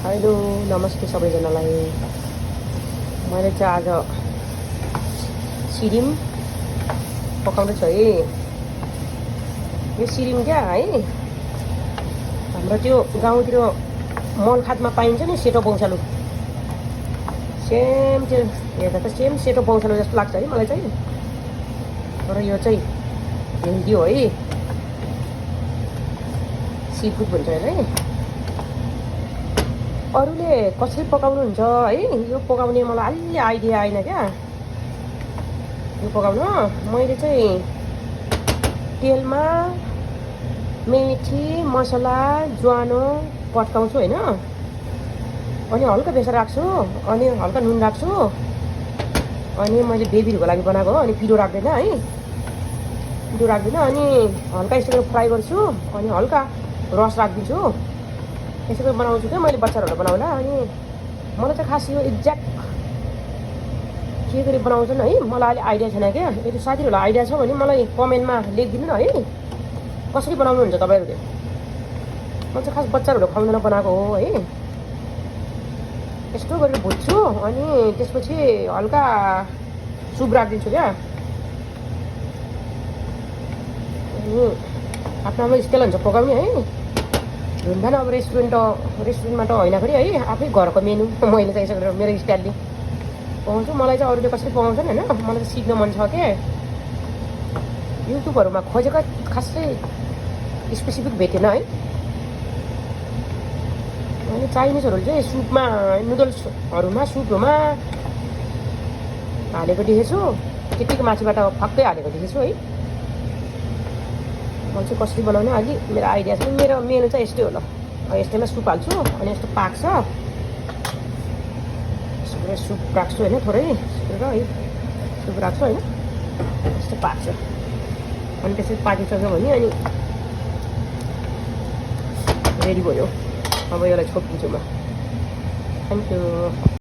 Hello नमस्ते सबैजनालाई। मैले चाहिँ आज सिरिम पकाउँदैछु है। यो सिरिम क्या है, हाम्रो त्यो गाउँतिर मलखातमा पाइन्छ नि सेतो बौँसालु, सेम त्यो हेर्दा त सेम सेतो बौँसालु जस्तो लाग्छ है मलाई चाहिँ। तर यो चाहिँ हेल्दी हो है, सी फुड भन्छ है। अरूले कसरी पकाउनुहुन्छ है, यो पकाउने मलाई अलि आइडिया आएन क्या। यो पकाउन मैले चाहिँ तेलमा मेथी मसला ज्वानो पड्काउँछु होइन, अनि हल्का बेसार राख्छु, अनि हल्का नुन राख्छु, अनि मैले बेबीहरूको लागि बनाएको हो, अनि पिरो राख्दैन है, पिरो राख्दिनँ। अनि हल्का यस्तो गरेर फ्राई गर्छु, अनि हल्का रस राखिदिन्छु। यसो गरेर बनाउँछु क्या मैले बच्चाहरूलाई बनाउँदा। अनि मलाई चाहिँ खास यो एक्ज्याक्ट के गरी बनाउँछन् है, मलाई अहिले आइडिया छैन क्या। यदि साथीहरूलाई आइडिया छ भने मलाई कमेन्टमा लेखिदिनु न है, कसरी बनाउनुहुन्छ तपाईँहरूले। म चाहिँ खास बच्चाहरूले खुवाउन बनाएको हो है। यस्तो गरेर भुट्छु, अनि त्यसपछि हल्का सुप राखिदिन्छु क्या। अनि आफ्नो आफ्नो स्टाइल हुन्छ पकाउने है, हुँदैन अब रेस्टुरेन्टमा त होइन फेरि है, आफै घरको मेनु। मैले चाहिँ यसो गरेर मेरो स्टाइलले पकाउँछु। मलाई चाहिँ अरूले कसरी पकाउँछन् होइन, मलाई चाहिँ सिक्न मन छ क्या। युट्युबहरूमा खोजेको खासै स्पेसिफिक भेटेन है। अनि चाइनिजहरूले चाहिँ सुपमा नुडल्सहरूमा सुपहरूमा हालेको देखेछु, त्यतिको माथिबाट फक्कै हालेको देखेछु है। मैले चाहिँ कसरी बनाउने अलि मेरो आइडिया छ। मेरो मेनु चाहिँ यस्तै हो ल, यस्तैमा सुप हाल्छु, अनि यस्तो पाक्छ, यस्तो गरेर सुप राख्छु होइन, थोरै र है सुप राख्छु होइन, यस्तो पाक्छ। अनि त्यसरी पाकिसक्यो भने अनि रेडी भयो। अब यसलाई छोपिदिन्छु म। Thank you.